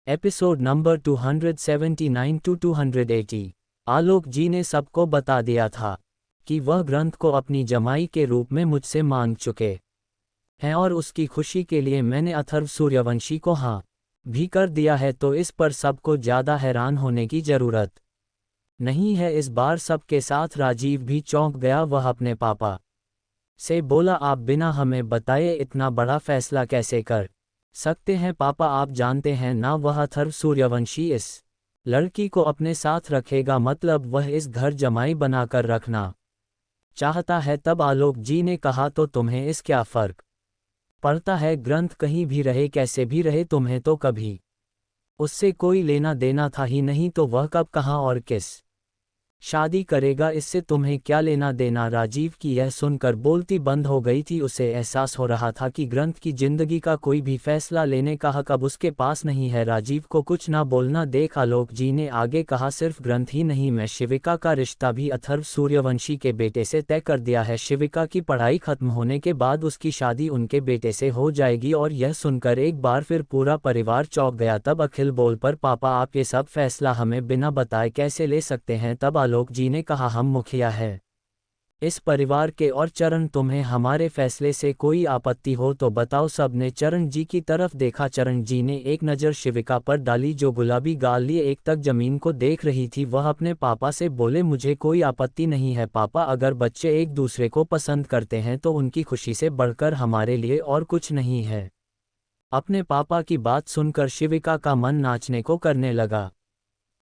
Episode number 279 to 280। Alok ji ने सबको बता दिया था कि वह ग्रंथ को अपनी जमाई के रूप में मुझसे मांग चुके हैं और उसकी खुशी के लिए मैंने अथर्व सूर्यवंशी को हाँ भी कर दिया है, तो इस पर सबको ज़्यादा हैरान होने की ज़रूरत नहीं है। इस बार सबके साथ राजीव भी चौंक गया। वह अपने पापा से बोला, आप बिना हमें बताए इतना बड़ा फैसला कैसे कर सकते हैं पापा? आप जानते हैं ना, वह अथर्व सूर्यवंशी इस लड़की को अपने साथ रखेगा, मतलब वह इस घर जमाई बनाकर रखना चाहता है। तब आलोक जी ने कहा, तो तुम्हें इस क्या फर्क पड़ता है? ग्रंथ कहीं भी रहे कैसे भी रहे, तुम्हें तो कभी उससे कोई लेना देना था ही नहीं, तो वह कब कहाँ और किस शादी करेगा, इससे तुम्हें क्या लेना देना? राजीव की यह सुनकर बोलती बंद हो गई थी। उसे एहसास हो रहा था कि ग्रंथ की जिंदगी का कोई भी फैसला लेने का हक अब उसके पास नहीं है। राजीव को कुछ ना बोलना देख आलोक जी ने आगे कहा, सिर्फ ग्रंथ ही नहीं, मैं शिविका का रिश्ता भी अथर्व सूर्यवंशी के बेटे से तय कर दिया है। शिविका की पढ़ाई खत्म होने के बाद उसकी शादी उनके बेटे से हो जाएगी। और यह सुनकर एक बार फिर पूरा परिवार चौंक गया। तब अखिल बोल पर, पापा आप ये सब फैसला हमें बिना बताए कैसे ले सकते हैं? तब आलोक जी ने कहा, हम मुखिया है इस परिवार के, और चरण तुम्हें हमारे फैसले से कोई आपत्ति हो तो बताओ। सबने चरण जी की तरफ देखा। चरण जी ने एक नज़र शिविका पर डाली जो गुलाबी गाल लिए एक तक जमीन को देख रही थी। वह अपने पापा से बोले, मुझे कोई आपत्ति नहीं है पापा, अगर बच्चे एक दूसरे को पसंद करते हैं तो उनकी खुशी से बढ़कर हमारे लिए और कुछ नहीं है। अपने पापा की बात सुनकर शिविका का मन नाचने को करने लगा।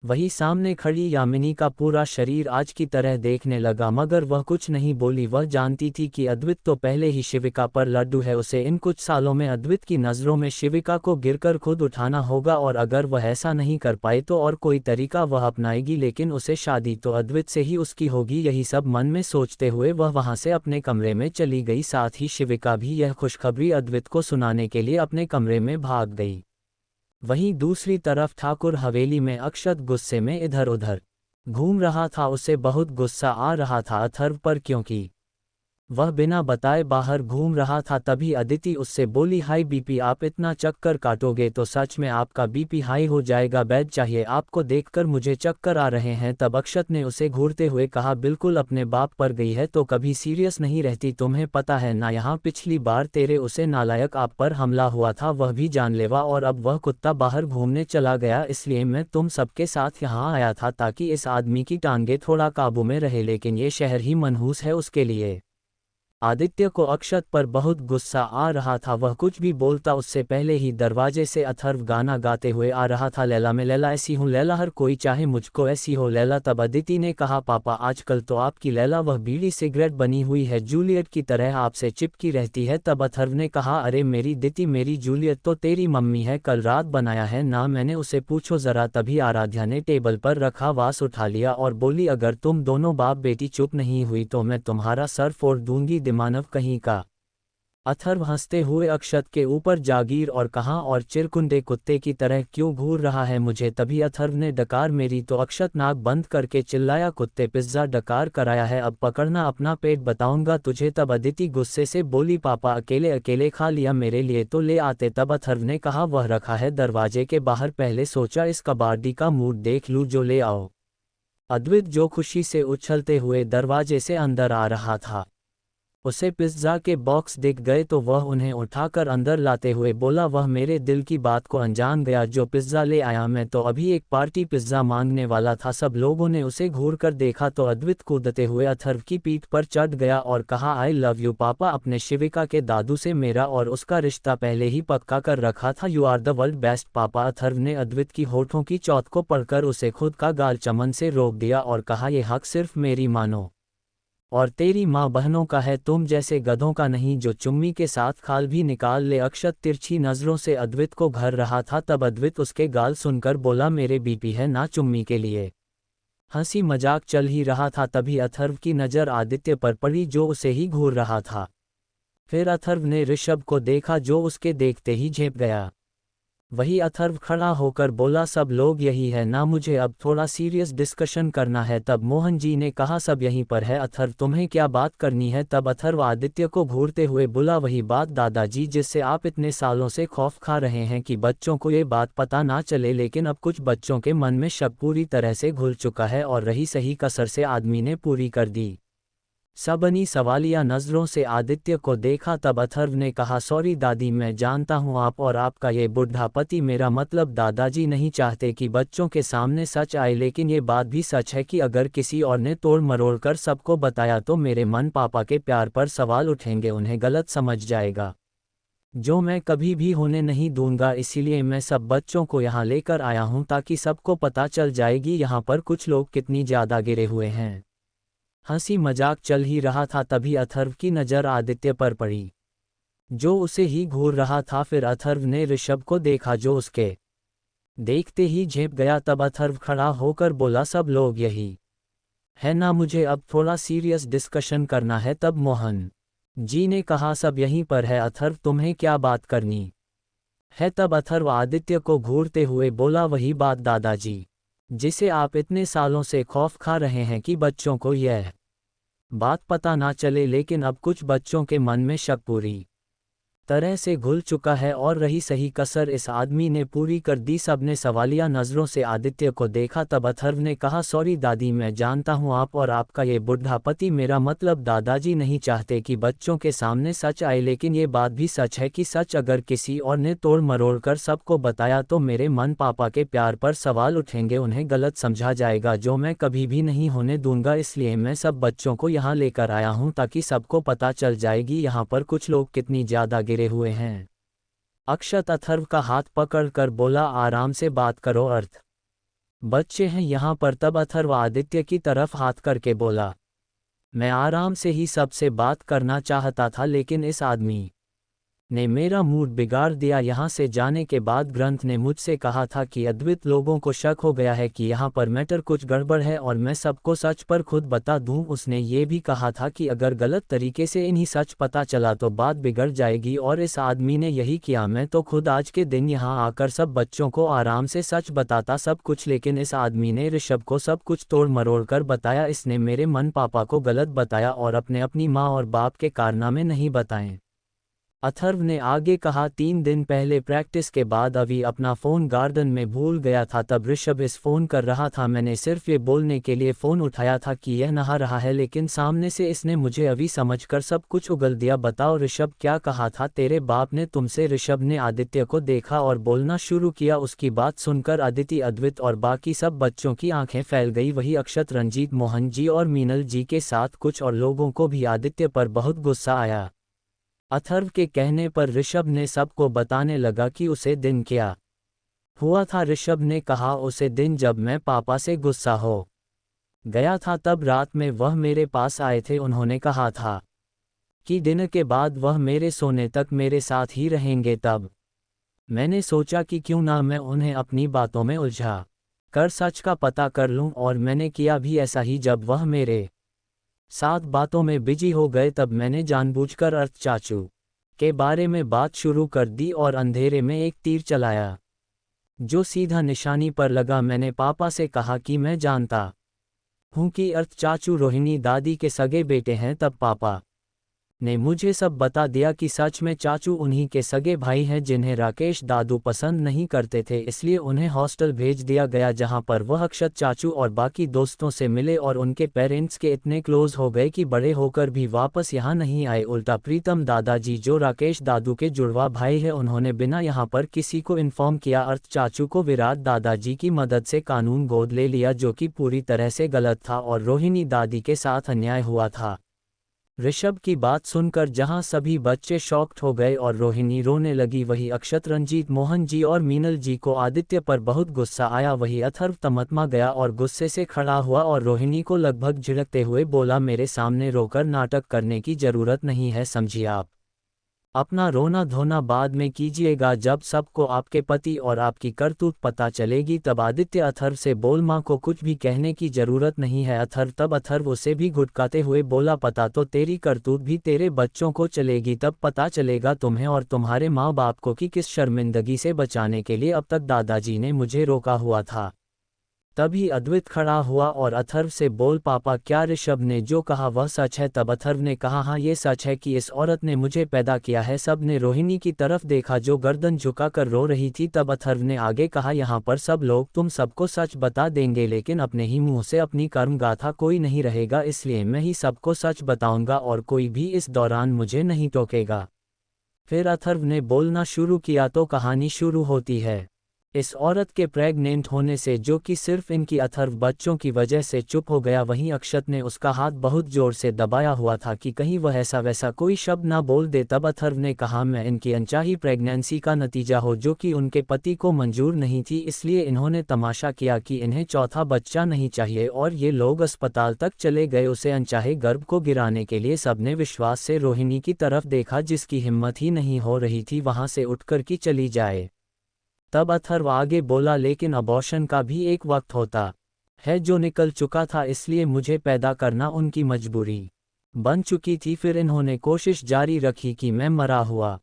वही सामने खड़ी यामिनी का पूरा शरीर आज की तरह देखने लगा, मगर वह कुछ नहीं बोली। वह जानती थी कि अद्वित तो पहले ही शिविका पर लड्डू है। उसे इन कुछ सालों में अद्वित की नज़रों में शिविका को गिरकर खुद उठाना होगा, और अगर वह ऐसा नहीं कर पाए तो और कोई तरीका वह अपनाएगी, लेकिन उसे शादी तो अद्वित से ही उसकी होगी। यही सब मन में सोचते हुए वह वहां से अपने कमरे में चली गई। साथ ही शिविका भी यह खुशखबरी अद्वित को सुनाने के लिए अपने कमरे में भाग गई। वहीं दूसरी तरफ ठाकुर हवेली में अक्षत गुस्से में इधर उधर घूम रहा था। उसे बहुत गुस्सा आ रहा था अथर्व पर, क्योंकि वह बिना बताए बाहर घूम रहा था। तभी अदिति उससे बोली, हाई बीपी, आप इतना चक्कर काटोगे तो सच में आपका बीपी हाई हो जाएगा, बेड चाहिए आपको, देखकर मुझे चक्कर आ रहे हैं। तब अक्षत ने उसे घूरते हुए कहा, बिल्कुल अपने बाप पर गई है तो कभी सीरियस नहीं रहती, तुम्हें पता है ना, यहाँ पिछली बार तेरे उसे नालायक आप पर हमला हुआ था, वह भी जानलेवा, और अब वह कुत्ता बाहर घूमने चला गया। इसलिए मैं तुम सबके साथ यहाँ आया था ताकि इस आदमी की टांगे थोड़ा काबू में रहे, लेकिन ये शहर ही मनहूस है उसके लिए। आदित्य को अक्षत पर बहुत गुस्सा आ रहा था। वह कुछ भी बोलता उससे पहले ही दरवाजे से अथर्व गाना गाते हुए आ रहा था, लैला मैं लैला ऐसी हूँ लैला, हर कोई चाहे मुझको ऐसी हो लैला। तब अदिति ने कहा, पापा आजकल तो आपकी लैला वह बीड़ी सिगरेट बनी हुई है, जूलियट की तरह आपसे चिपकी रहती है। तब अथर्व ने कहा, अरे मेरी दिति, मेरी जूलियट तो तेरी मम्मी है, कल रात बनाया है ना मैंने उसे, पूछो ज़रा। तभी आराध्या ने टेबल पर रखा वास उठा लिया और बोली, अगर तुम दोनों बाप बेटी चुप नहीं हुई तो मैं तुम्हारा सर फोड़ दूंगी, दिमानव कहीं का। अथर्व हंसते हुए अक्षत के ऊपर जागीर और कहाँ, और चिरकुंडे कुत्ते की तरह क्यों घूर रहा है मुझे? तभी अथर्व ने डकार मेरी, तो अक्षत नाक बंद करके चिल्लाया, कुत्ते पिज्ज़ा डकार कराया है, अब पकड़ना अपना पेट, बताऊंगा तुझे। तब अदिति गुस्से से बोली, पापा अकेले अकेले खा लिया, मेरे लिए तो ले आते। तब अथर्व ने कहा, वह रखा है दरवाजे के बाहर, पहले सोचा इस कबाड़ी का मूड देख लूँ, जो ले आओ। अद्वित जो खुशी से उछलते हुए दरवाजे से अंदर आ रहा था, उसे पिज्ज़ा के बॉक्स दिख गए तो वह उन्हें उठाकर अंदर लाते हुए बोला, वह मेरे दिल की बात को अनजान गया, जो पिज्ज़ा ले आया, मैं तो अभी एक पार्टी पिज्ज़ा मांगने वाला था। सब लोगों ने उसे घूर कर देखा तो अद्वित कूदते हुए अथर्व की पीठ पर चढ़ गया और कहा, आई लव यू पापा, अपने शिविका के दादू से मेरा और उसका रिश्ता पहले ही पक्का कर रखा था, you are the world best papa. Atharv ने अद्वित की होठों की चौथ को पढ़कर उसे खुद का गाल चमन से रोक दिया और कहा, यह हक सिर्फ मेरी मानो और तेरी माँ बहनों का है, तुम जैसे गधों का नहीं जो चुम्मी के साथ खाल भी निकाल ले। अक्षत तिरछी नज़रों से अद्वित को घर रहा था। तब अद्वित उसके गाल सुनकर बोला, मेरे बीपी है ना चुम्मी के लिए। हंसी मजाक चल ही रहा था, तभी अथर्व की नज़र आदित्य पर पड़ी जो उसे ही घूर रहा था। फिर अथर्व ने ऋषभ को देखा जो उसके देखते ही झेप गया। वही अथर्व खड़ा होकर बोला, सब लोग यही है ना, मुझे अब थोड़ा सीरियस डिस्कशन करना है। तब मोहन जी ने कहा, सब यहीं पर है अथर्व, तुम्हें क्या बात करनी है। तब अथर्व आदित्य को घूरते हुए बोला, वही बात दादाजी जिससे आप इतने सालों से खौफ खा रहे हैं कि बच्चों को ये बात पता ना चले, लेकिन अब कुछ बच्चों के मन में शक पूरी तरह से घुल चुका है और रही सही कसर से आदमी ने पूरी कर दी। सबनी सवालिया नज़रों से आदित्य को देखा। तब अथर्व ने कहा, सॉरी दादी, मैं जानता हूँ आप और आपका ये बुढ़ा पति, मेरा मतलब दादाजी नहीं चाहते कि बच्चों के सामने सच आए, लेकिन ये बात भी सच है कि अगर किसी और ने तोड़ मरोड़ कर सबको बताया तो मेरे मन पापा के प्यार पर सवाल उठेंगे, उन्हें गलत समझ जाएगा, जो मैं कभी भी होने नहीं दूंगा। इसीलिए मैं सब बच्चों को यहाँ लेकर आया हूँ ताकि सबको पता चल जाएगी यहाँ पर कुछ लोग कितनी ज़्यादा गिरे हुए हैं। हंसी मजाक चल ही रहा था, तभी अथर्व की नज़र आदित्य पर पड़ी, जो उसे ही घूर रहा था। फिर अथर्व ने ऋषभ को देखा, जो उसके देखते ही झेप गया। तब अथर्व खड़ा होकर बोला, सब लोग यही है ना, मुझे अब थोड़ा सीरियस डिस्कशन करना है। तब मोहन जी ने कहा, सब यहीं पर है अथर्व, तुम्हें क्या बात करनी है। तब अथर्व आदित्य को घूरते हुए बोला, वही बात दादाजी जिसे आप इतने सालों से खौफ खा रहे हैं कि बच्चों को यह बात पता ना चले, लेकिन अब कुछ बच्चों के मन में शक पूरी तरह से घुल चुका है और रही सही कसर इस आदमी ने पूरी कर दी। सबने सवालिया नज़रों से आदित्य को देखा। तब अथर्व ने कहा, सॉरी दादी, मैं जानता हूँ आप और आपका ये बुढ़ा पति, मेरा मतलब दादाजी नहीं चाहते कि बच्चों के सामने सच आए, लेकिन ये बात भी सच है कि सच अगर किसी और ने तोड़ मरोड़ कर सबको बताया तो मेरे मन पापा के प्यार पर सवाल उठेंगे, उन्हें गलत समझा जाएगा, जो मैं कभी भी नहीं होने दूंगा। इसलिए मैं सब बच्चों को यहाँ लेकर आया हूँ ताकि सबको पता चल जाएगी यहाँ पर कुछ लोग कितनी ज़्यादा गिरे हुए हैं। अक्षत अथर्व का हाथ पकड़कर बोला, आराम से बात करो, अर्थ बच्चे हैं यहाँ पर। तब अथर्व आदित्य की तरफ हाथ करके बोला, मैं आराम से ही सबसे बात करना चाहता था, लेकिन इस आदमी ने मेरा मूड बिगाड़ दिया। यहाँ से जाने के बाद ग्रंथ ने मुझसे कहा था कि अद्वित लोगों को शक हो गया है कि यहाँ पर मैटर कुछ गड़बड़ है और मैं सबको सच पर खुद बता दूँ। उसने ये भी कहा था कि अगर गलत तरीके से इन्हीं सच पता चला तो बात बिगड़ जाएगी, और इस आदमी ने यही किया। मैं तो खुद आज के दिन यहाँ आकर सब बच्चों को आराम से सच बताता सब कुछ, लेकिन इस आदमी ने ऋषभ को सब कुछ तोड़ मरोड़ कर बताया। इसने मेरे मन पापा को गलत बताया और अपनी माँ और बाप के कारनामे नहीं बताएं। अथर्व ने आगे कहा, 3 दिन पहले प्रैक्टिस के बाद अभी अपना फ़ोन गार्डन में भूल गया था। तब ऋषभ इस फ़ोन कर रहा था, मैंने सिर्फ ये बोलने के लिए फ़ोन उठाया था कि यह नहा रहा है, लेकिन सामने से इसने मुझे अभी समझकर सब कुछ उगल दिया। बताओ ऋषभ, क्या कहा था तेरे बाप ने तुमसे। ऋषभ ने आदित्य को देखा और बोलना शुरू किया। उसकी बात सुनकर अदिति, अद्वित और बाकी सब बच्चों की आंखें फैल गई। वही अक्षत, रंजीत, मोहन जी और मीनल जी के साथ कुछ और लोगों को भी आदित्य पर बहुत गुस्सा आया। अथर्व के कहने पर ऋषभ ने सबको बताने लगा कि उसे दिन क्या हुआ था। ऋषभ ने कहा, उसे दिन जब मैं पापा से गुस्सा हो गया था, तब रात में वह मेरे पास आए थे। उन्होंने कहा था कि दिन के बाद वह मेरे सोने तक मेरे साथ ही रहेंगे। तब मैंने सोचा कि क्यों ना मैं उन्हें अपनी बातों में उलझा कर सच का पता कर लूं, और मैंने किया भी ऐसा ही। जब वह मेरे साथ बातों में बिजी हो गए तब मैंने जानबूझकर अर्थ चाचू के बारे में बात शुरू कर दी और अंधेरे में एक तीर चलाया जो सीधा निशानी पर लगा। मैंने पापा से कहा कि मैं जानता हूं कि अर्थ चाचू रोहिणी दादी के सगे बेटे हैं। तब पापा ने मुझे सब बता दिया कि सच में चाचू उन्हीं के सगे भाई हैं, जिन्हें राकेश दादू पसंद नहीं करते थे। इसलिए उन्हें हॉस्टल भेज दिया गया, जहां पर वह अक्षत चाचू और बाकी दोस्तों से मिले और उनके पेरेंट्स के इतने क्लोज हो गए कि बड़े होकर भी वापस यहाँ नहीं आए। उल्टा प्रीतम दादाजी, जो राकेश दादू के जुड़वा भाई है, उन्होंने बिना यहाँ पर किसी को इन्फॉर्म किया अर्थ चाचू को विराट दादाजी की मदद से कानून गोद ले लिया, जो कि पूरी तरह से गलत था और रोहिणी दादी के साथ अन्याय हुआ था। ऋषभ की बात सुनकर जहां सभी बच्चे शॉक्ड हो गए और रोहिणी रोने लगी, वही अक्षत, रंजीत, मोहन जी और मीनल जी को आदित्य पर बहुत गुस्सा आया। वही अथर्व तमतमा गया और गुस्से से खड़ा हुआ और रोहिणी को लगभग झिड़कते हुए बोला, मेरे सामने रोकर नाटक करने की जरूरत नहीं है, समझिए आप। अपना रोना धोना बाद में कीजिएगा, जब सबको आपके पति और आपकी करतूत पता चलेगी तब। आदित्य अथर्व से बोल, माँ को कुछ भी कहने की जरूरत नहीं है अथर्व। तब अथर्व उसे भी घुटकाते हुए बोला, पता तो तेरी करतूत भी तेरे बच्चों को चलेगी, तब पता चलेगा तुम्हें और तुम्हारे माँ बाप को कि किस शर्मिंदगी से बचाने के लिए अब तक दादाजी ने मुझे रोका हुआ था। तभी अद्वैत खड़ा हुआ और अथर्व से बोल, पापा क्या ऋषभ ने जो कहा वह सच है? तब अथर्व ने कहा, हाँ ये सच है कि इस औरत ने मुझे पैदा किया है। सब ने रोहिणी की तरफ देखा जो गर्दन झुकाकर रो रही थी। तब अथर्व ने आगे कहा, यहाँ पर सब लोग तुम सबको सच बता देंगे, लेकिन अपने ही मुंह से अपनी कर्म गाथा कोई नहीं रहेगा, इसलिए मैं ही सबको सच बताऊंगा और कोई भी इस दौरान मुझे नहीं टोकेगा। फिर अथर्व ने बोलना शुरू किया तो कहानी शुरू होती है। इस औरत के प्रेग्नेंट होने से, जो कि सिर्फ इनकी अथर्व बच्चों की वजह से चुप हो गया, वहीं अक्षत ने उसका हाथ बहुत जोर से दबाया हुआ था कि कहीं वह ऐसा वैसा कोई शब्द ना बोल दे। तब अथर्व ने कहा, मैं इनकी अनचाही प्रेगनेंसी का नतीजा हो जो कि उनके पति को मंजूर नहीं थी, इसलिए इन्होंने तमाशा किया कि इन्हें चौथा बच्चा नहीं चाहिए और ये लोग अस्पताल तक चले गए उसे अनचाहे गर्भ को गिराने के लिए। सबने विश्वास से रोहिणी की तरफ देखा जिसकी हिम्मत ही नहीं हो रही थी वहां से उठकर कि चली जाए। तब अथर्व आगे बोला, लेकिन अबॉर्शन का भी एक वक्त होता है जो निकल चुका था, इसलिए मुझे पैदा करना उनकी मजबूरी बन चुकी थी। फिर इन्होंने कोशिश जारी रखी कि मैं मरा हुआ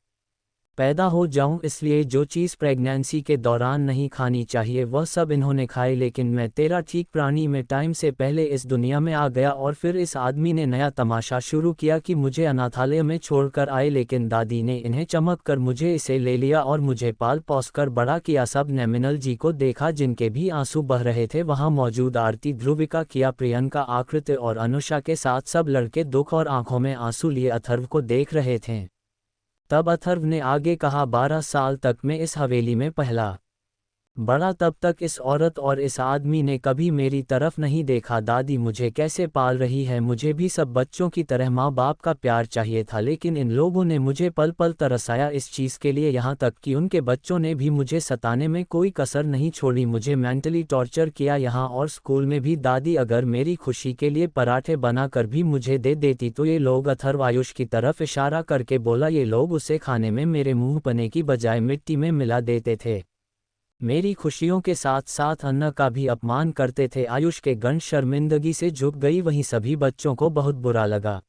पैदा हो जाऊं, इसलिए जो चीज़ प्रेगनेंसी के दौरान नहीं खानी चाहिए वह सब इन्होंने खाई। लेकिन मैं तेरा ठीक प्राणी में टाइम से पहले इस दुनिया में आ गया और फिर इस आदमी ने नया तमाशा शुरू किया कि मुझे अनाथालय में छोड़कर आए, लेकिन दादी ने इन्हें चमक कर मुझे इसे ले लिया और मुझे पाल पोस कर बड़ा किया। सब ने मिनल जी को देखा जिनके भी आंसू बह रहे थे वहाँ मौजूद आरती, ध्रुविका, किया, प्रियंका, आकृत्य और अनुषा के साथ सब लड़के दुख और आंखों में आंसू लिए अथर्व को देख रहे थे। तब अथर्व ने आगे कहा, 12 साल तक मैं इस हवेली में पहला बड़ा, तब तक इस औरत और इस आदमी ने कभी मेरी तरफ नहीं देखा। दादी मुझे कैसे पाल रही है, मुझे भी सब बच्चों की तरह माँ बाप का प्यार चाहिए था, लेकिन इन लोगों ने मुझे पल पल तरसाया इस चीज़ के लिए, यहाँ तक कि उनके बच्चों ने भी मुझे सताने में कोई कसर नहीं छोड़ी, मुझे मेंटली टॉर्चर किया यहाँ और स्कूल में भी। दादी अगर मेरी खुशी के लिए पराठे बनाकर भी मुझे दे देती तो ये लोग, अथर्व आयुष की तरफ इशारा करके बोला, ये लोग उसे खाने में मेरे मुँह पने की बजाय मिट्टी में मिला देते थे, मेरी खुशियों के साथ साथ अन्न का भी अपमान करते थे। आयुष के गण शर्मिंदगी से झुक गई, वहीं सभी बच्चों को बहुत बुरा लगा।